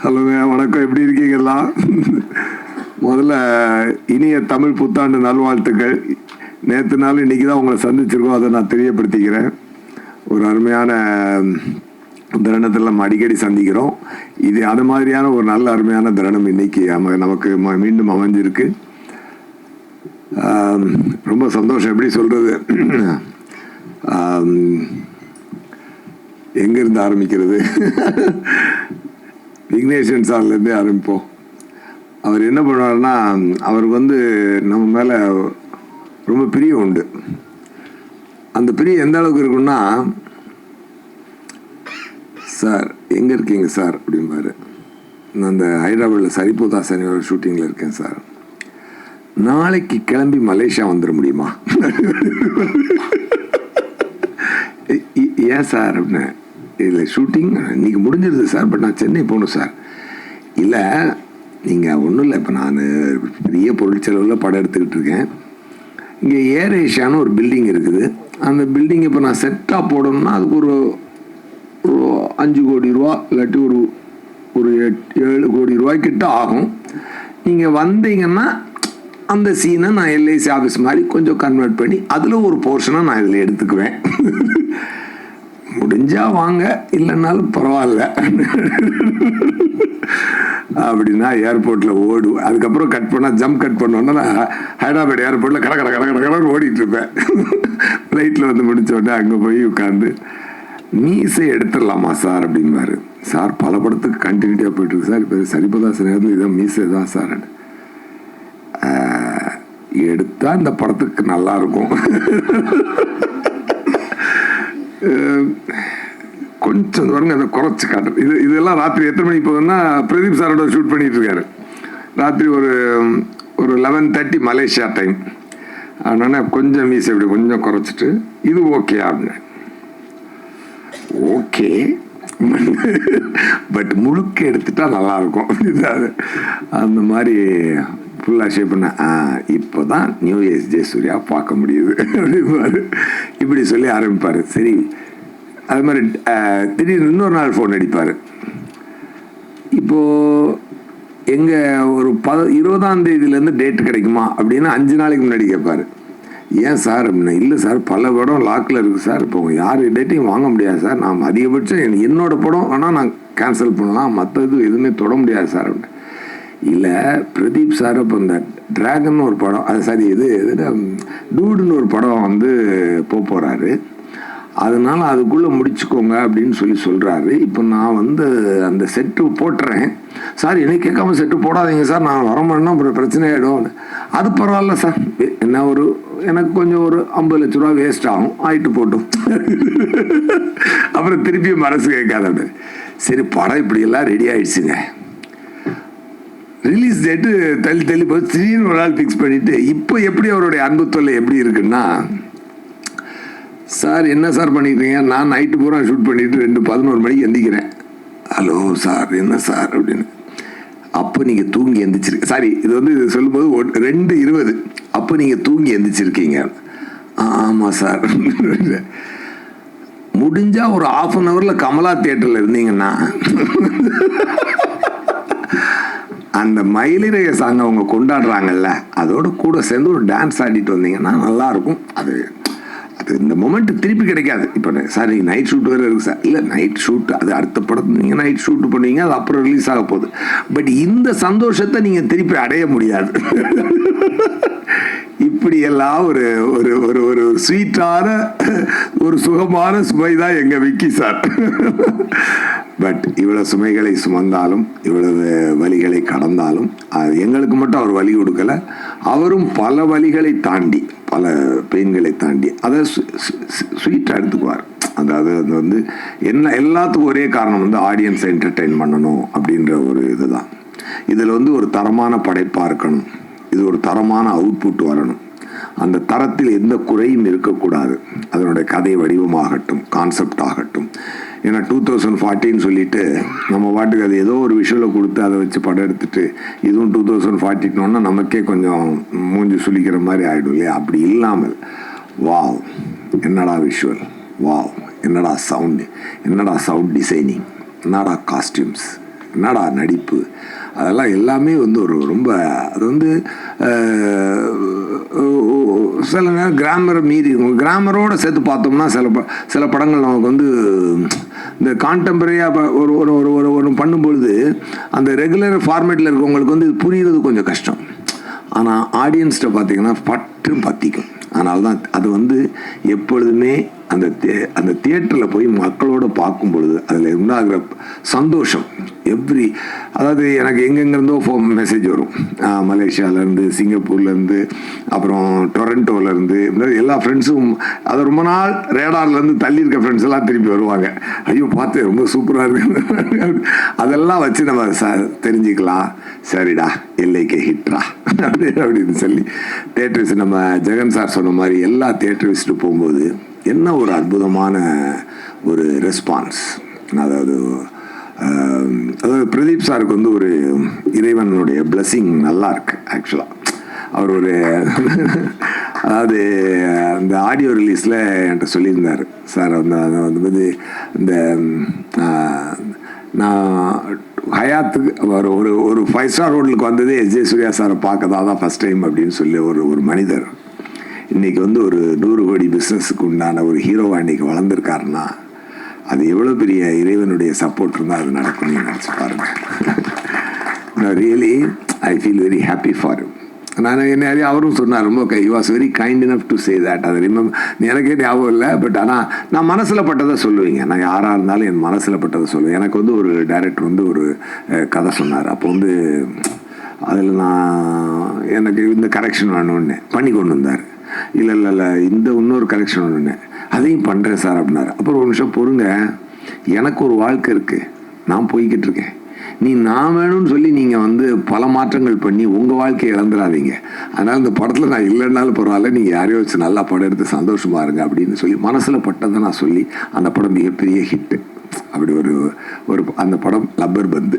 ஹலோங்க, வணக்கம். எப்படி இருக்கீங்களா? முதல்ல இனிய தமிழ் புத்தாண்டு நல்வாழ்த்துக்கள். நேற்று நாள் இன்னைக்கு தான் உங்களை சந்திச்சிருக்கோம், அதை நான் தெரியப்படுத்திக்கிறேன். ஒரு அருமையான தருணத்தில் நம்ம அடிக்கடி சந்திக்கிறோம். இது அது மாதிரியான ஒரு நல்ல அருமையான தருணம் இன்னைக்கு நமக்கு மீண்டும் அமைஞ்சிருக்கு. ரொம்ப சந்தோஷம். எப்படி சொல்றது, எங்கிருந்து ஆரம்பிக்கிறது? விக்னேஸ்வரன் சார்லேருந்தே ஆரம்பிப்போம். அவர் என்ன பண்ணுவார்னா, அவர் நம்ம மேலே ரொம்ப பிரியம் உண்டு. அந்த பிரியம் எந்த அளவுக்கு இருக்குன்னா, சார் எங்கே இருக்கீங்க சார் அப்படிம்பாரு. நான் அந்த ஹைதராபாத்தில் சரிபோதாசனி ஒரு ஷூட்டிங்கில் இருக்கேன் சார், நாளைக்கு கிளம்பி மலேசியா வந்துட முடியுமா? ஏன் சார் அப்படின்னு. இல்லை, ஷூட்டிங் இன்னைக்கு முடிஞ்சிருது சார், பட் நான் சென்னை போகணும் சார். இல்லை, நீங்கள் ஒன்றும் இல்லை, இப்போ நான் பெரிய பொருட்செலவில் படம் எடுத்துக்கிட்டு இருக்கேன். இங்கே ஏர் ஏஷியான்னு ஒரு பில்டிங் இருக்குது. அந்த பில்டிங் இப்போ நான் செட்டாக போடணும்னா அதுக்கு ஒரு 5 கோடி ரூபா இல்லாட்டி ஒரு 7 கோடி ரூபாய்க்கிட்ட ஆகும். நீங்கள் வந்தீங்கன்னா அந்த சீனை நான் எல்ஐசி ஆஃபீஸ் மாதிரி கொஞ்சம் கன்வெர்ட் பண்ணி அதில் ஒரு போர்ஷனாக நான் இதில் எடுத்துக்குவேன். முடிஞ்சா வாங்க, இல்லைன்னாலும் பரவாயில்ல அப்படின்னா ஏர்போர்ட்டில் ஓடுவேன். அதுக்கப்புறம் கட் பண்ணால் ஜம்ப் கட் பண்ணோன்னா நான் ஹைதராபாத் ஏர்போர்ட்டில் கடை ஓடிட்டு இருப்பேன். ஃப்ளைட்டில் முடிச்ச உடனே அங்கே போய் உட்காந்து, மீசை எடுத்துடலாமா சார் அப்படிம்பாரு. சார் பல படத்துக்கு கண்டினியூட்டியாக போயிட்டுருக்கு சார், இப்போ சரிபதாசன் நேரத்தில் இதான் மீசை தான் சார். எடுத்தா இந்த படத்துக்கு நல்லா இருக்கும். கொஞ்சம் பாருங்க, அதை குறைச்சி காட்டுறது. இதெல்லாம் ராத்திரி எத்தனை மணிக்கு போகுதுன்னா, பிரதீப் சாரோட ஷூட் பண்ணிட்டு இருக்காரு. ராத்திரி ஒரு 11:30 மலேசியா டைம். அதனால கொஞ்சம் மீசை இப்படி கொஞ்சம் குறைச்சிட்டு, இது ஓகே அப்படின்னு. ஓகே, பட் முழுக்க எடுத்துட்டா நல்லா இருக்கும். அந்த மாதிரி ஃபுல்லாக ஷேப் பண்ண இப்போ தான் நியூ ஏஜ் ஜெயசூர்யா பார்க்க முடியுது அப்படிம்பாரு. இப்படி சொல்லி ஆரம்பிப்பார். சரி, அது மாதிரி திடீர்னு இன்னொரு நாள் ஃபோன் அடிப்பார். இப்போது எங்கள் ஒரு 20ஆம் தேதியிலேருந்து டேட் கிடைக்குமா அப்படின்னு 5 நாளைக்கு முன்னாடி கேட்பார். ஏன் சார் அப்படின்னா, இல்லை சார் பல படம் லாக்கில் இருக்குது சார், இப்போ யார் டேட்டையும் வாங்க முடியாது சார், நான் அதிகபட்சம் என்னோடய படம் ஆனால் நான் கேன்சல் பண்ணலாம், மற்றது எதுவுமே தொட முடியாது சார் அப்படின்னு. இல்லை பிரதீப் சார் இப்போ இந்த டிராகன் ஒரு படம், அது சரி இது டூடுன்னு ஒரு படம் போகிறாரு, அதனால அதுக்குள்ளே முடிச்சுக்கோங்க அப்படின்னு சொல்கிறாரு. இப்போ நான் அந்த செட்டு போட்டுறேன் சார், என்னை கேட்காம செட்டு போடாதீங்க சார், நான் வரமாட்டேன்னா அப்புறம் பிரச்சனை ஆகிடும். அது பரவாயில்ல சார், என்ன எனக்கு கொஞ்சம் ஒரு 50 லட்ச ரூபா வேஸ்ட் ஆகும், ஆயிட்டு போட்டும். அப்புறம் திருப்பியும் மனசு கேட்காத. சரி, படம் இப்படியெல்லாம் ரெடி ஆயிடுச்சுங்க, ரிலீஸ் டேட்டு தள்ளி போய் திடீர்னு ஒரு நாள் ஃபிக்ஸ் பண்ணிவிட்டு, இப்போ எப்படி அவருடைய அன்பு தொல்லை எப்படி இருக்குன்னா, சார் என்ன சார் பண்ணிக்கிறீங்க, நான் நைட்டு பூரா ஷூட் பண்ணிவிட்டு 2:11 மணிக்கு எந்திக்கிறேன். ஹலோ சார், என்ன சார் அப்படின்னு. அப்போ நீங்கள் தூங்கி எந்திரிச்சிருக்க, சாரி இது சொல்லும்போது 2:20, அப்போ நீங்கள் தூங்கி எந்திரிச்சிருக்கீங்க. ஆமாம் சார். முடிஞ்சால் ஒரு 1/2 ஹவரில் கமலா தியேட்டரில் இருந்தீங்கன்னா அந்த மயிலிறக சாங் அவங்க கொண்டாடுறாங்கல்ல, அதோட கூட சேர்ந்து ஒரு டான்ஸ் ஆடிட்டு வந்தீங்கன்னா நல்லாயிருக்கும். அது இந்த மொமெண்ட் திருப்பி கிடைக்காது. இப்போ சார் நீங்கள் நைட் ஷூட் வேறு இருக்குது சார், இல்லை நைட் ஷூட் அது அடுத்த படத்து நீங்கள் நைட் ஷூட் பண்ணுவீங்க, அது அப்புறம் ரிலீஸ் ஆக போகுது. பட் இந்த சந்தோஷத்தை நீங்கள் திருப்பி அடைய முடியாது. இப்படியெல்லாம் ஒரு ஒரு ஒரு ஒரு ஸ்வீட்டான ஒரு சுகமான சுமை தான் எங்கள் விக்கி சார். பட் இவ்வளவு சுமைகளை சுமந்தாலும் இவ்வளவு வலிகளை கடந்தாலும் எங்களுக்கு மட்டும் அவர் வலி கொடுக்கல, அவரும் பல வலிகளை தாண்டி பல பெயின்களை தாண்டி அதை ஸ்வீட்டாக எடுத்துக்குவார். அதாவது அது எல்லாத்துக்கும் ஒரே காரணம் ஆடியன்ஸை என்டர்டெயின் பண்ணணும் அப்படின்ற ஒரு இதுதான். இதில் ஒரு தரமான படைப்பாக இருக்கணும், இது ஒரு தரமான அவுட்புட் வரணும், அந்த தரத்தில் எந்த குறையும் இருக்கக்கூடாது. அதனுடைய கதை வடிவமாகட்டும், கான்செப்ட் ஆகட்டும். ஏன்னா 2014 சொல்லிட்டு நம்ம பாட்டுக்கு அது ஏதோ ஒரு விஷுவலை கொடுத்து அதை வச்சு படம் எடுத்துட்டு இதுவும் 2014 நமக்கே கொஞ்சம் மூஞ்சி சுளிக்கிற மாதிரி ஆகிடும் இல்லையா? அப்படி இல்லாமல் வாவ் என்னடா விஷுவல், வாவ், என்னடா சவுண்டு, என்னடா சவுண்ட் டிசைனிங், என்னடா காஸ்டியூம்ஸ், என்னடா நடிப்பு, அதெல்லாம் எல்லாமே வந்து ஒரு ரொம்ப அது வந்து சில நேரம் கிராமரை மீறி கிராமரோடு சேர்த்து பார்த்தோம்னா சில படங்கள் நமக்கு வந்து இந்த கான்டெம்பரரியாக ஒரு ஒரு ஒரு ஒரு ஒன்று பண்ணும்பொழுது அந்த ரெகுலர் ஃபார்மேட்டில் இருக்கவங்களுக்கு வந்து இது புரியுறது கொஞ்சம் கஷ்டம். ஆனால் ஆடியன்ஸ்கிட்ட பார்த்தீங்கன்னா பற்றும் பற்றிக்கும். அதனால தான் அது வந்து எப்பொழுதுமே அந்த தியேட்டரில் போய் மக்களோட பார்க்கும் பொழுது அதில் உண்டாகிற சந்தோஷம் அதாவது எனக்கு எங்கெங்கிருந்தோ மெசேஜ் வரும். மலேசியாவிலேருந்து, சிங்கப்பூர்லேருந்து, அப்புறம் டொரண்டோலேருந்து, எல்லா ஃப்ரெண்ட்ஸும் அது ரொம்ப நாள் ரேடார்லேருந்து தள்ளி இருக்க ஃப்ரெண்ட்ஸ் எல்லாம் திருப்பி வருவாங்க. ஐயோ பார்த்து ரொம்ப சூப்பராக இருக்கு, அதெல்லாம் வச்சு நம்ம தெரிஞ்சுக்கலாம். சரிடா எல்லைக்கு ஹிட்ரா அப்படின்னு சொல்லி தியேட்டர்ஸ் நம்ம ஜெகன் சார் சொன்ன மாதிரி எல்லா தியேட்டர் விசிட்டு போகும்போது என்ன ஒரு அற்புதமான ஒரு ரெஸ்பான்ஸ். அதாவது பிரதீப் சாருக்கு வந்து ஒரு இறைவனுடைய பிளெஸிங் நல்லா இருக்கு. ஆக்சுவலாக அவர் ஒரு அதாவது அந்த ஆடியோ ரிலீஸில் என்கிட்ட சொல்லியிருந்தார் சார், வந்து இந்த நான் ஹயாத்துக்கு ஒரு ஒரு 5 ஸ்டார் ஹோட்டலுக்கு வந்ததே எஸ்.ஜே. சூர்யா சாரை பார்க்க தான் ஃபஸ்ட் டைம் அப்படின்னு சொல்லி ஒரு மனிதர் இன்றைக்கி வந்து ஒரு 100 கோடி பிஸ்னஸுக்கு உண்டான ஒரு ஹீரோவாக இன்றைக்கி வளர்ந்துருக்காருன்னா அது எவ்வளோ பெரிய இறைவனுடைய சப்போர்ட் இருந்தால் அது நடக்கும்னு நினச்சி பாருங்கள். Really I feel very happy for you. நான் நிறைய அவரும் சொன்னார், ரொம்ப you was very kind enough to say that. அது எனக்கே ஞாபகம் இல்லை, பட் ஆனால் நான் மனசில் பட்டதை சொல்லுவீங்க. நான் யாராக இருந்தாலும் என் மனசில் பட்டதை சொல்லுவேன். எனக்கு வந்து ஒரு டைரக்டர் வந்து ஒரு கதை சொன்னார். அப்போ வந்து அதில் எனக்கு இந்த கரெக்ஷன் வேணும்னு பண்ணி கொண்டு வந்தார். இல்லை இந்த இன்னொரு கரெக்ஷன் ஒன்று அதையும் பண்ணுறேன் சார் அப்படின்னாரு. அப்புறம் ஒரு நிமிஷம் பொறுங்க, எனக்கு ஒரு வாழ்க்கை இருக்குது, நான் போய்கிட்டு இருக்கேன். நான் வேணும்னு சொல்லி நீங்கள் வந்து பல மாற்றங்கள் பண்ணி உங்கள் வாழ்க்கையை இழந்துடாதீங்க. அதனால் இந்த படத்தில் நான் இல்லைன்னாலும் பரவாயில்ல, நீங்கள் யாரையோ வச்சு நல்லா படம் எடுத்து சந்தோஷமா இருங்க அப்படின்னு சொல்லி மனசில் பட்டதை நான் சொல்லி அந்த படம் மிகப்பெரிய ஹிட்டு. அப்படி ஒரு அந்த படம் லப்பர் பந்து.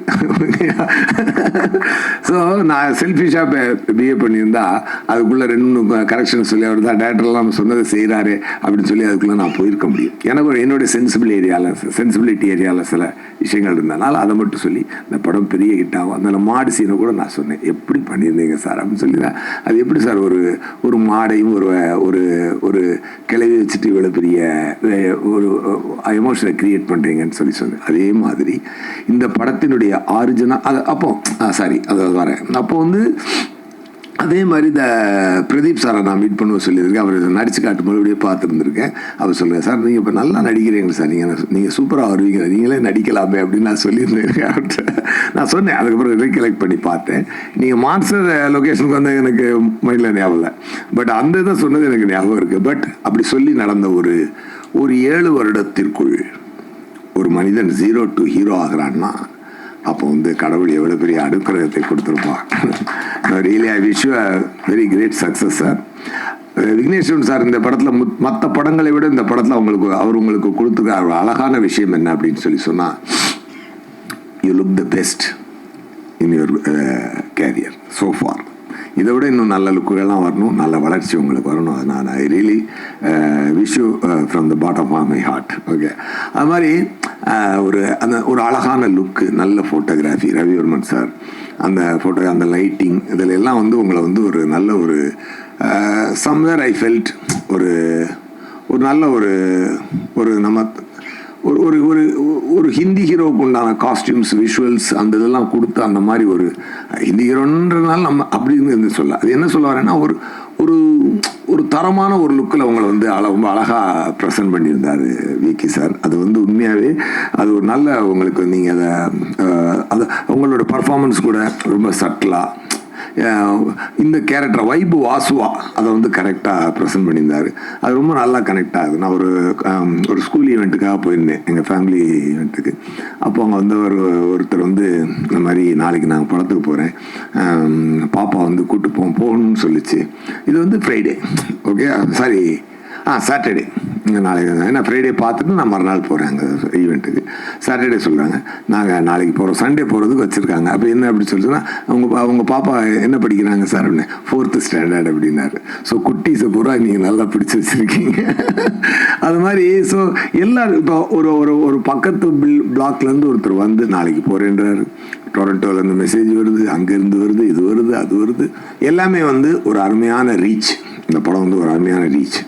ஸோ நான் செல்ஃபிஷாக பிஹேவ் பண்ணியிருந்தா அதுக்குள்ளே 2 கரெக்ஷன் சொல்லி அவர் தான் டேரக்டர்லாம் நம்ம சொன்னதை செய்கிறாரு அப்படின்னு சொல்லி அதுக்குள்ளே நான் போயிருக்க முடியும். எனக்கு என்னுடைய சென்சிபிலிட்டி ஏரியாவில் சில விஷயங்கள் இருந்ததுனால அதை மட்டும் சொல்லி இந்த படம் பெரிய ஹிட் ஆகும். அந்த மாடு சீனை கூட நான் சொன்னேன், எப்படி பண்ணியிருந்தீங்க சார் அப்படின்னு சொல்லி தான். அது எப்படி சார் ஒரு மாடையும் ஒரு ஒரு கிளவி வச்சுட்டு இவ்வளோ பெரிய ஒரு எமோஷனை கிரியேட் பண்ணுறீங்கன்னு சொல்லி சொன்னேன். அதே மாதிரி இந்த படத்தினுடைய ஆரிஜினல் அது அப்போ வரேன். அப்போ வந்து அதே மாதிரி இந்த பிரதீப் சாரை நான் மீட் பண்ணுவோம் சொல்லியிருக்கேன். அவர் நடிச்சு காட்டு மறுபடியும் பார்த்துருந்துருக்கேன். அவர் சொல்லுங்கள் சார், நீங்கள் இப்போ நல்லா நடிக்கிறீங்க சார், நீங்கள் சூப்பராக வருவீங்க, நீங்களே நடிக்கலாமே அப்படின்னு நான் சொல்லியிருந்தேன் அவர்கிட்ட. நான் சொன்னேன், அதுக்கப்புறம் ரீகலெக்ட் பண்ணி பார்த்தேன். நீங்கள் மான்ஸ்டர் லொக்கேஷனுக்கு வந்து எனக்கு மைண்டில் ஞாபகம் இல்லை, பட் அந்த இதை சொன்னது எனக்கு ஞாபகம் இருக்குது. பட் அப்படி சொல்லி நடந்த ஒரு 7 வருடத்திற்குள் ஒரு மனிதன் 0 to ஹீரோ ஆகிறான்னா அப்போ வந்து கடவுள் எவ்வளோ பெரிய அனுக்கிரகத்தை கொடுத்துருப்பான். Really I wish you a very great success sir. Vigneshwaran sir இந்த படத்தில் மற்ற படங்களை விட இந்த படத்தில் அவர் உங்களுக்கு கொடுத்துருக்க அழகான விஷயம் என்ன அப்படின்னு சொல்லி சொன்னால், you look the best in your career so for. இதை விட இன்னும் நல்ல லுக்குகள்லாம் வரணும், நல்ல வளர்ச்சி உங்களுக்கு வரணும். நான் I really wish you from the bottom of my heart. Okay, அது மாதிரி ஒரு அழகான லுக்கு, நல்ல ஃபோட்டோகிராஃபி, ரவிவர்மன் சார் அந்த லைட்டிங் இதில் எல்லாம் வந்து உங்களை வந்து ஒரு நல்ல ஒரு சம்வேர் ஐ ஃபெல்ட் ஒரு நல்ல ஒரு நம்ம ஒரு ஒரு ஒரு ஹிந்தி ஹீரோவுக்கு உண்டான காஸ்டியூம்ஸ், விஷுவல்ஸ் அந்த இதெல்லாம் கொடுத்து அந்த மாதிரி ஒரு ஹிந்தி ஹீரோன்றதுனால நம்ம அப்படின்னு சொல்ல, அது என்ன சொல்ல வரேன்னா ஒரு தரமான ஒரு லுக்கில் உங்களை வந்து ரொம்ப அழகாக ப்ரெசென்ட் பண்ணியிருந்தார் விக்கி சார். அது வந்து உண்மையாகவே அது ஒரு நல்ல உங்களுக்கு நீங்கள் அதை உங்களோட பர்ஃபார்மன்ஸ் கூட ரொம்ப சட்டிலாக இந்த கேரக்டர் வைபு வாசுவா அதை வந்து கரெக்டாக ப்ரெசென்ட் பண்ணியிருந்தார். அது ரொம்ப நல்லா கனெக்ட் ஆகுது. நான் ஒரு ஸ்கூல் ஈவெண்ட்டுக்காக போயிருந்தேன், எங்கள் ஃபேமிலி ஈவெண்ட்டுக்கு. அப்போ அங்கே வந்து ஒருத்தர் வந்து இந்த மாதிரி நாளைக்கு நாங்கள் படத்துக்கு போகிறேன், பாப்பா வந்து கூப்பிட்டு போகணும்னு சொல்லிச்சு. இது வந்து ஃப்ரைடே, ஓகே சாட்டர்டே நாளைக்கு ஏன்னா ஃப்ரைடே பார்த்துட்டு நான் மறுநாள் போகிறேன் அங்கே ஈவெண்ட்டுக்கு. சாட்டர்டே சொல்கிறாங்க நாங்கள் நாளைக்கு போகிறோம், சண்டே போகிறதுக்கு வச்சுருக்காங்க. அப்போ என்ன அப்படி சொல்லிட்டுனா அவங்க பாப்பா என்ன படிக்கிறாங்க சார் அப்படின்னு, 4th ஸ்டாண்டர்ட் அப்படின்னாரு. ஸோ குட்டீஸை பூரா நீங்கள் நல்லா பிடிச்சி வச்சுருக்கீங்க. அது மாதிரி ஸோ எல்லோரும் இப்போ ஒரு பக்கத்து பிளாக்லேருந்து ஒருத்தர் வந்து நாளைக்கு போகிறேன்றாரு, டொரண்டோலேருந்து மெசேஜ் வருது, அங்கேருந்து வருது, இது வருது, அது வருது, எல்லாமே வந்து ஒரு அருமையான ரீச். இந்த படம் வந்து ஒரு அருமையான ரீச்.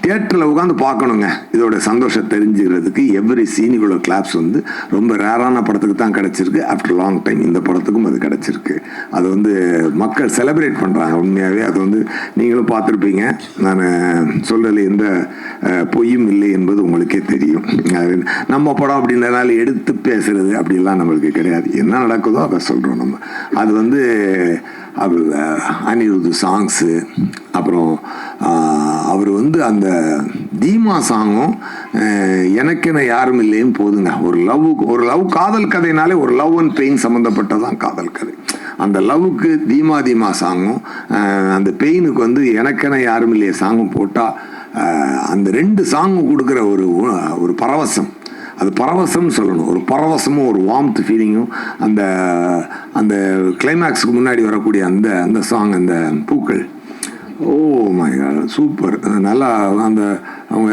தியேட்டரில் உட்காந்து பார்க்கணுங்க இதோட சந்தோஷம் தெரிஞ்சுக்கிறதுக்கு. எவ்ரி சீன் இவ்வளோ கிளாப்ஸ் வந்து ரொம்ப ரேரான படத்துக்கு தான் கிடச்சிருக்கு. ஆஃப்டர் லாங் டைம் இந்த படத்துக்கும் அது கிடச்சிருக்கு. அது வந்து மக்கள் செலிப்ரேட் பண்ணுறாங்க உண்மையாகவே. அது வந்து நீங்களும் பார்த்துருப்பீங்க. நான் சொல்கிறதுல எந்த பொய்யும் இல்லை என்பது உங்களுக்கே தெரியும். நம்ம படம் அப்படின்றதுனால எடுத்து பேசுறது அப்படிலாம் நம்மளுக்கு கிடையாது. என்ன நடக்குதோ அதை சொல்கிறோம் நம்ம. அது வந்து அனிருத் சாங்ஸு, அப்புறம் அவர் வந்து அந்த தீமா சாங்கும் எனக்கென யாரும் இல்லையும் போதுங்க. ஒரு லவ் காதல் கதைனாலே ஒரு லவ் அண்ட் பெயின் சம்மந்தப்பட்டதான் காதல் கதை. அந்த லவ்வுக்கு தீமா சாங்கும் அந்த பெயினுக்கு வந்து எனக்கென யாரும் இல்லையே சாங்கும் போட்டால் அந்த 2 சாங்கும் கொடுக்குற ஒரு பரவசம், அது பரவசம்னு சொல்லணும். ஒரு பரவசமும் ஒரு வார்ம்த் ஃபீலிங்கும் அந்த அந்த கிளைமேக்ஸுக்கு முன்னாடி வரக்கூடிய அந்த சாங், அந்த பூக்கள், ஓ மை காட் சூப்பர். நல்லா அந்த அவங்க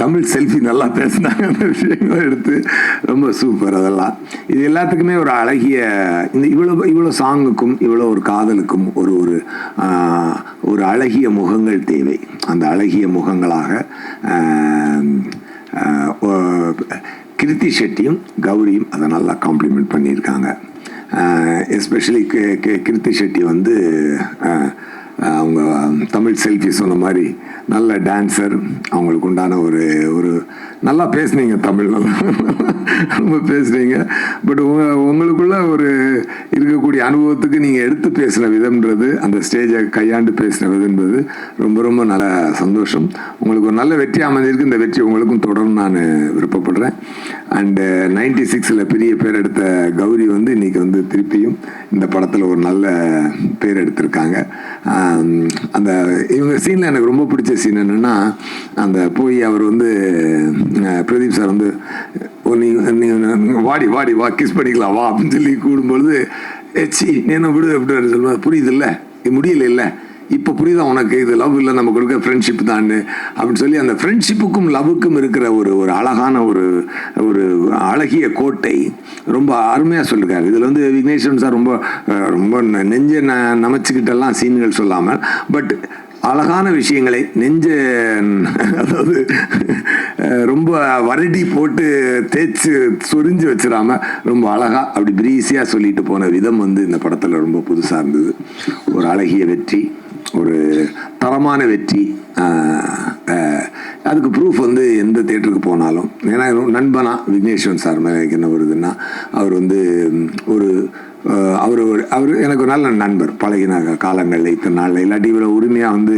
தமிழ் செல்ஃபி நல்லா பேசினாங்க. அந்த விஷயங்களை எடுத்து ரொம்ப சூப்பர். அதெல்லாம் இது எல்லாத்துக்குமே ஒரு அழகிய இந்த இவ்வளோ சாங்குக்கும் இவ்வளோ ஒரு காதலுக்கும் ஒரு அழகிய முகங்கள் தேவை. அந்த அழகிய முகங்களாக கிருத்தி ஷெட்டியும் கௌரியும் அதை நல்லா காம்ப்ளிமெண்ட் பண்ணியிருக்காங்க. எஸ்பெஷலி கிருத்தி ஷெட்டி வந்து அவங்க தமிழ் செல்ஃபி சொன்ன மாதிரி நல்ல டான்ஸர். அவங்களுக்கு உண்டான ஒரு நல்லா பேசுனீங்க, தமிழ் நல்லா ரொம்ப பேசுனீங்க. பட் உங்களுக்குள்ள இருக்கக்கூடிய அனுபவத்துக்கு நீங்கள் எடுத்து பேசின விதம்ன்றது, அந்த ஸ்டேஜை கையாண்டு பேசின விதம்ன்றது ரொம்ப ரொம்ப நல்ல சந்தோஷம். உங்களுக்கு ஒரு நல்ல வெற்றி அமைஞ்சிருக்கு. இந்த வெற்றி உங்களுக்கும் தொடரும் நான் விருப்பப்படுறேன். அண்டு 96 பெரிய பேர் எடுத்த கௌரி வந்து இன்றைக்கி வந்து திருப்பியும் இந்த படத்தில் ஒரு நல்ல பேர் எடுத்திருக்காங்க. அந்த இவங்க சீனில் எனக்கு ரொம்ப பிடிச்ச சீன் என்னென்னா, அந்த போய் அவர் வந்து பிரதீப் சார் வந்து நீ வாடி வா கிஸ் பண்ணிக்கலாம் வா அப்படின்னு சொல்லி கூடும்பொழுது, நீ என்ன விடு அப்படின்னு சொல்லுவாங்க. புரியுது இல்லை, முடியல இல்லை, இப்போ புரியுதா உனக்கு, இது லவ் இல்லை, நம்ம கொடுக்க ஃப்ரெண்ட்ஷிப் தான் அப்படின்னு சொல்லி அந்த ஃப்ரெண்ட்ஷிப்புக்கும் லவ்வுக்கும் இருக்கிற ஒரு அழகான ஒரு அழகிய கோட்டை ரொம்ப அருமையாக சொல்லியிருக்காரு. இதில் வந்து விக்னேஸ்வரன் சார் ரொம்ப ரொம்ப நெஞ்ச நமைச்சிக்கிட்டெல்லாம் சீன்கள் சொல்லாமல், பட் அழகான விஷயங்களை அதாவது ரொம்ப வரடி போட்டு தேய்ச்சி சொரிஞ்சு வச்சிடாம ரொம்ப அழகாக அப்படி பிரீஸியாக சொல்லிட்டு போன விதம் வந்து இந்த படத்தில் ரொம்ப புதுசாக இருந்தது. ஒரு அழகிய வெற்றி, ஒரு தரமான வெற்றி. அதுக்கு ப்ரூஃப் வந்து எந்த தேட்டருக்கு போனாலும், ஏன்னா நண்பனா விக்னேஸ்வரன் சார் மேலே என்ன வருதுன்னா, அவர் வந்து அவர் எனக்கு ஒரு நல்ல நண்பர். பழகின காலங்களில் இத்தனை நாளில் இல்லாட்டி இவ்வளோ உரிமையாக வந்து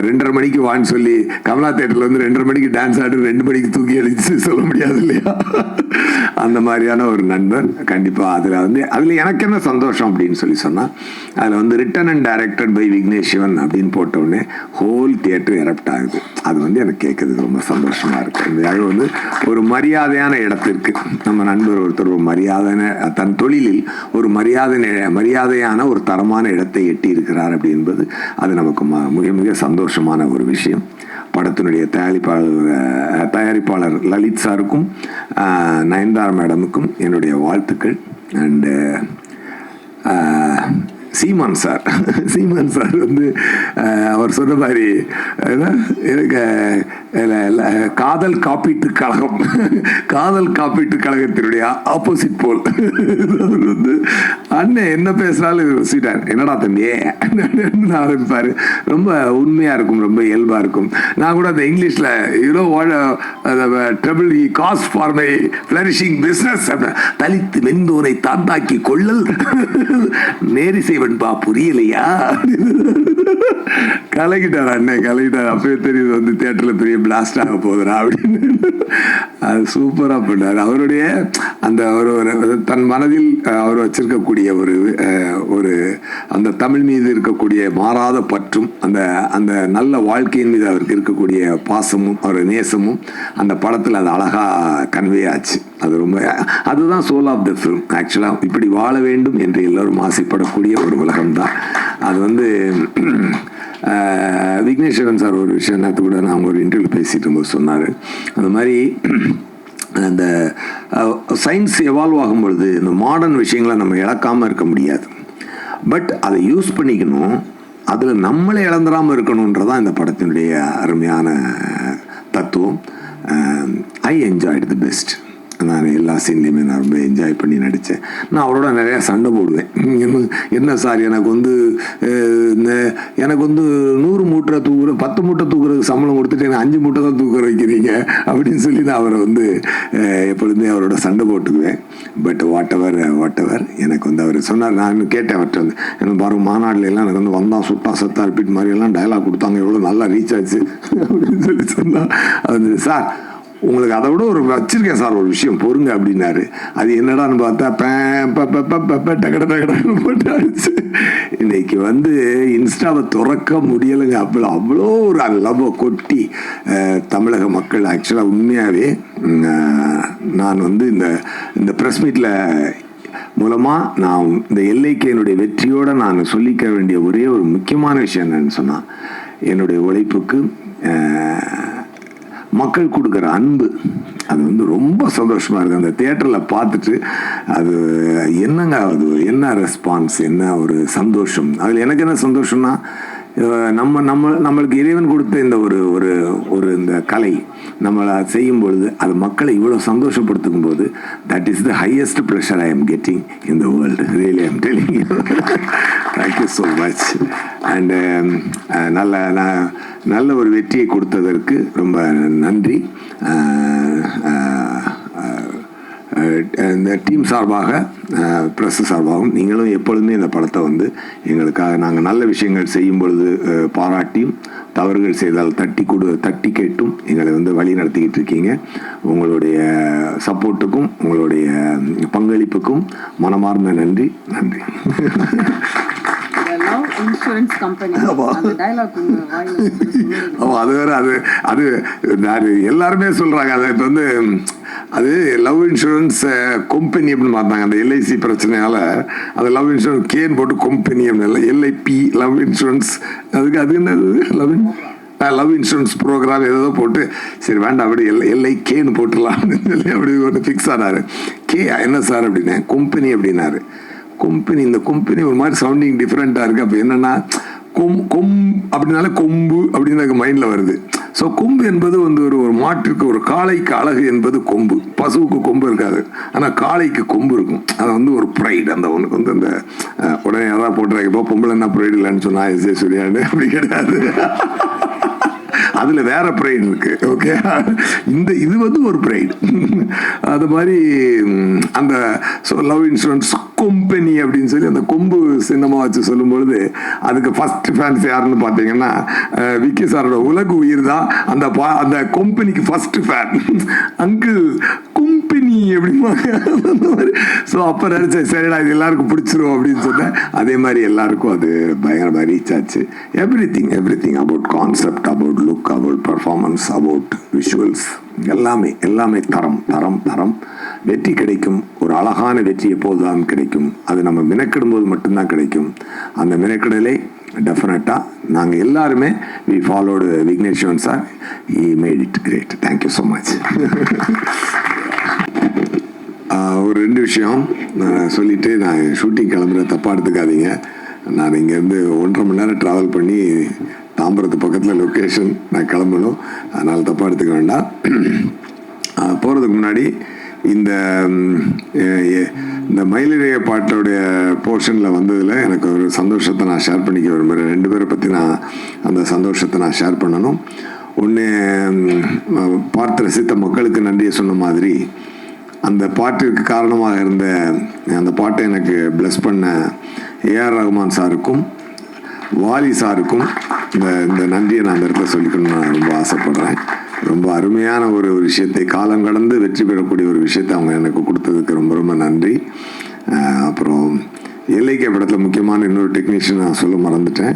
2:30 மணிக்கு வான்னு சொல்லி கமலா தேட்டரில் வந்து 2:30 மணிக்கு டான்ஸ் ஆடி 2 மணிக்கு தூக்கி அடிச்சு சொல்ல முடியாது இல்லையா? அந்த மாதிரியான ஒரு நண்பர். கண்டிப்பாக அதில் எனக்கு என்ன சந்தோஷம் அப்படின்னு சொன்னால், அதில் வந்து written and directed by Vignesh Shivan அப்படின்னு போட்டோடனே ஹோல் தியேட்டர் எரப்ட் ஆகுது. அது வந்து எனக்கு கேட்குறது ரொம்ப சந்தோஷமாக இருக்குது. அது வந்து ஒரு மரியாதையான இடத்திற்கு நம்ம நண்பர் ஒருத்தர் ஒரு மரியாதையான தன் தொழிலில் ஒரு மரியாதையான ஒரு தரமான இடத்தை எட்டி இருக்கிறார் அப்படி என்பது அது நமக்கு மிக மிக சந்தோஷமான ஒரு விஷயம். படத்தினுடைய தயாரிப்பாளர் லலித் சாருக்கும் நயன்தாரா மேடமுக்கும் என்னுடைய வாழ்த்துக்கள். அண்டு சீமான் சார் வந்து அவர் சொன்ன மாதிரி காதல் காப்பீட்டு கழகத்தினுடைய ஆப்போசிட் போல் வந்து அண்ணன் என்ன பேசுனாலும் சீட்டார், என்னடா தம்பியே ஆரம்பிப்பாரு. ரொம்ப உண்மையா இருக்கும், ரொம்ப இயல்பா இருக்கும். நான் கூட அந்த இங்கிலீஷ்ல trouble cost for my flourishing business, தலித்து வெந்தோனை தாந்தாக்கி கொள்ளல் நேரி செய்வன்பா புரியலையா கலக்கிட்டார் அண்ணன், கலக்கிட்டார். அப்பவே தெரியுது வந்து தியேட்டர்ல பெரிய பிளாஸ்ட் ஆக போகுதுரா அப்படின்னு. அது சூப்பரா பண்ணார். அவருடைய அந்த ஒரு தன் மனதில் அவர் வச்சிருக்கக்கூடிய ஒரு அந்த தமிழ் மீது இருக்கக்கூடிய மாறாத பற்றும் அந்த நல்ல வாழ்க்கையின் மீது அவருக்கு இருக்கக்கூடிய பாசமும் அவர் நேசமும் அந்த படத்தில் அது அழகா கன்வே ஆச்சு. அது ரொம்ப அதுதான் சோல் ஆஃப் த ஃபிலிம். ஆக்சுவலாக இப்படி வாழ வேண்டும் என்று எல்லோரும் ஆசைப்படக்கூடிய ஒரு உலகம்தான் அது. வந்து விக்னேஸ்வரன் சார் ஒரு விஷயம் நேற்று கூட நான் ஒரு இன்டர்வியூ பேசிட்டு இருக்கும்போது சொன்னார். அந்த மாதிரி அந்த சயின்ஸ் எவால்வ் ஆகும் பொழுது இந்த மாடர்ன் விஷயங்களை நம்ம இழக்காமல் இருக்க முடியாது. பட் அதை யூஸ் பண்ணிக்கணும், அதில் நம்மளே இழந்துடாமல் இருக்கணுன்றதான் இந்த படத்தினுடைய அருமையான தத்துவம். I enjoyed the best. நான் எல்லா சீன்லையுமே நான் ரொம்ப என்ஜாய் பண்ணி நடித்தேன். நான் அவரோட நிறையா சண்டை போடுவேன். என்ன சார் எனக்கு வந்து 100 மூட்டை தூக்குற 10 மூட்டை தூக்குறதுக்கு சம்பளம் கொடுத்துட்டு எனக்கு 5 மூட்டை தான் தூக்குற வைக்கிறீங்க அப்படின்னு சொல்லி நான் அவரை வந்து எப்பொழுதுமே அவரோட சண்டை போட்டுக்குவேன். பட் வாட் எவர் எனக்கு வந்து அவர் சொன்னார். நான் இன்னும் கேட்டேன் அவர்கிட்ட வந்து, எனக்கு பாருங்க மாநாட்டில் எல்லாம் எனக்கு வந்து வந்தா சுட்டா சத்தா ரிப்பீட் மாதிரி எல்லாம் டைலாக் கொடுத்தாங்க, எவ்வளோ நல்லா ரீச் ஆச்சு அப்படின்னு சொல்லி சொன்னால், அது சார் உங்களுக்கு அதை விட ஒரு வச்சிருக்கேன் சார் ஒரு விஷயம் பொறுங்க அப்படின்னாரு. அது என்னடான்னு பார்த்தா டக்கடன்னு போட்டாச்சு. இன்னைக்கு வந்து இன்ஸ்டாவை திறக்க முடியலைங்க. அவ்வளோ ஒரு லவ் கொட்டி தமிழக மக்கள் ஆக்சுவலாக உண்மையாகவே நான் வந்து இந்த ப்ரெஸ் மீட்டில் மூலமாக நான் இந்த எல்லைக்கேனுடைய வெற்றியோடு நான் சொல்லிக்க வேண்டிய ஒரே ஒரு முக்கியமான விஷயம் என்னன்னு சொன்னால், என்னுடைய உழைப்புக்கு மக்கள் கொடுக்குற அன்பு அது வந்து ரொம்ப சந்தோஷமாக இருக்குது. அந்த தியேட்டரில் பார்த்துட்டு அது என்னங்க, அது என்ன ரெஸ்பான்ஸ், என்ன ஒரு சந்தோஷம். அதில் எனக்கு என்ன சந்தோஷம்னா, நம்மளுக்கு இறைவன் கொடுத்த இந்த ஒரு இந்த கலை நம்மளை செய்யும் பொழுது அது மக்களை இவ்வளோ சந்தோஷப்படுத்தும் போது that is the highest pleasure I am getting in the world. Really I am telling you. Thank you so much. And நல்ல ஒரு வெற்றியை கொடுத்ததற்கு ரொம்ப நன்றி. இந்த டீம் சார்பாக, ப்ரெஸ் சார்பாகவும் நீங்களும் எப்பொழுதுமே இந்த படத்தை வந்து எங்களுக்காக நாங்கள் நல்ல விஷயங்கள் செய்யும் பொழுது பாராட்டியும், தவறுகள் செய்தால் தட்டி கேட்டும் எங்களை வந்து வழி நடத்திக்கிட்டு இருக்கீங்க. உங்களுடைய சப்போர்ட்டுக்கும் உங்களுடைய பங்களிப்புக்கும் மனமார்ந்த நன்றி. இன்சூரன்ஸ் கம்பெனி அந்த டயலாக் அது வேற. அது எல்லாருமே சொல்றாங்க. அது இப்போ வந்து அது லவ் இன்சூரன்ஸ் கம்பெனி அப்படின்னு பார்த்தாங்க. அந்த எல்ஐசி பிரச்சனையால அது லவ் இன்சூரன்ஸ் கேன் போட்டு கம்பெனி அப்படின்னு எல்ஐபி லவ் இன்சூரன்ஸ். அது என்னது லவ் இன்சூரன்ஸ் ப்ரோக்ராம் ஏதோ போட்டு சரி வேண்டாம் அப்படி எல்ஐ கேன்னு போட்டுடலாம் அப்படின்னு சொல்லி அப்படி ஒன்று ஃபிக்ஸ் ஆனார். கே என்ன சார் அப்படின்னா கம்பெனி அப்படின்னாரு. இந்த கம்பெனி ஒரு மாதிரி சவுண்டிங் டிஃப்ரெண்ட்டாக இருக்குது. அப்போ என்னென்னா அப்படின்னால கொம்பு அப்படின்னு எனக்கு மைண்டில் வருது. ஸோ கொம்பு என்பது வந்து ஒரு மாட்டிற்கு, ஒரு காளைக்கு அழகு என்பது கொம்பு. பசுவுக்கு கொம்பு இருக்காது, ஆனால் காளைக்கு கொம்பு இருக்கும். அது வந்து ஒரு ப்ரைடு. அந்த ஒன்றுக்கு வந்து அந்த உடனே யாராவது போட்டுறாங்க, இப்போ பொம்பளை என்ன ப்ரைடு இல்லைன்னு சொன்னால் எஸ் சொல்லியாண்டு அப்படி கிடையாது. அதில் வேற ப்ரைடு இருக்கு. ஓகே, இது வந்து ஒரு ப்ரைடு. அது மாதிரி அந்த லவ் இன்சூரன்ஸ் கம்பெனி அப்படின்னு சொல்லி அந்த கொம்பு சின்னமாக வச்சு சொல்லும்பொழுது அதுக்கு ஃபர்ஸ்ட் ஃபேன்ஸ் யாருன்னு பார்த்தீங்கன்னா விக்கி சாரோட உலக உயிர் தான் அந்த கம்பெனிக்கு ஃபர்ஸ்ட் ஃபேன். அங்கிள் கம்பெனி அப்படிம்பாங்க. ஸோ அப்போ நினச்சேன் சரிடா இது எல்லாருக்கும் பிடிச்சிரும் அப்படின்னு சொன்னேன். அதே மாதிரி எல்லாருக்கும் அது பயங்கரமாக ரீச் ஆச்சு. Every thing about concept, about look, about performance, about visuals, எல்லாமே தரம். வெற்றி கிடைக்கும். ஒரு அழகான வெற்றி எப்போதுதான் கிடைக்கும். அது நம்ம மெனக்கிடும்போது மட்டும்தான் கிடைக்கும். அந்த மெனக்கிடலை டெஃபினட்டாக நாங்கள் எல்லாருமே we followed Vigneshwaran sir. He made it great. Thank you so much. ஒரு 2 விஷயம் நான் சொல்லிவிட்டு நான் ஷூட்டிங் கிளம்புற தப்பாக எடுத்துக்காதீங்க. நான் இங்கேருந்து 1.5 மணி நேரம் ட்ராவல் பண்ணி தாம்பரத்து பக்கத்தில் லொக்கேஷன் நான் கிளம்பணும். அதனால் தப்பாக எடுத்துக்க வேண்டாம். போகிறதுக்கு முன்னாடி இந்த மயிலிழைய பாட்டோடைய போர்ஷனில் வந்ததில் எனக்கு ஒரு சந்தோஷத்தை நான் ஷேர் பண்ணிக்க விரும்புகிறேன். 2 பேரை பற்றி நான் அந்த சந்தோஷத்தை நான் ஷேர் பண்ணணும். ஒன்று, பார்த்து ரசித்த மக்களுக்கு நன்றியை சொன்ன மாதிரி அந்த பாட்டிற்கு காரணமாக இருந்த அந்த பாட்டை எனக்கு பிளஸ் பண்ண ஏஆர் ரகுமான் சாருக்கும் வாலி சாருக்கும் இந்த நன்றியை நான் அந்த இடத்துல சொல்லிக்கணும்னு நான் ரொம்ப ஆசைப்படுறேன். ரொம்ப அருமையான ஒரு விஷயத்தை காலம் கடந்து வெற்றி பெறக்கூடிய ஒரு விஷயத்தை அவங்க எனக்கு கொடுத்ததுக்கு ரொம்ப ரொம்ப நன்றி. அப்புறம் எல்ஐகே படத்தில் முக்கியமான இன்னொரு டெக்னீஷியன் நான் சொல்ல மறந்துட்டேன்.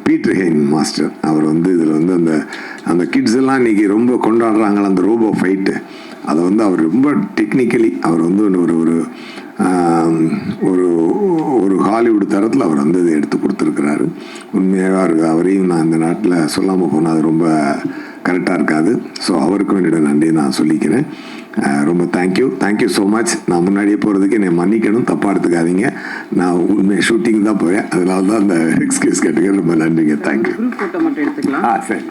பீட்டர் ஹெயின் மாஸ்டர் அவர் இதில் அந்த கிட்ஸ் எல்லாம் இன்னைக்கு ரொம்ப கொண்டாடுறாங்களா அந்த ரோபோ ஃபைட்டு, அதை அவர் ரொம்ப டெக்னிக்கலி அவர் ஒரு ஒரு ஹாலிவுட் தரத்தில் அவர் இதை எடுத்து கொடுத்துருக்கிறாரு. உண்மையாக அவரையும் நான் இந்த நாட்டில் சொல்லாமல் போனால் அது ரொம்ப கரெக்டாக இருக்காது. ஸோ அவருக்கும் என்னோட நன்றி நான் சொல்லிக்கிறேன். ரொம்ப தேங்க்யூ ஸோ மச். நான் முன்னாடியே போகிறதுக்கு என்னை மன்னிக்கணும், தப்பாக எடுத்துக்காதீங்க. நான் உண்மை ஷூட்டிங் தான் போகிறேன், அதனால தான் அந்த எக்ஸ்கியூஸ் கேட்டுக்க ரொம்ப நன்றிங்க. தேங்க்யூ. ஃபோட்டோ மட்டும் எடுத்துக்கலாம். சரி.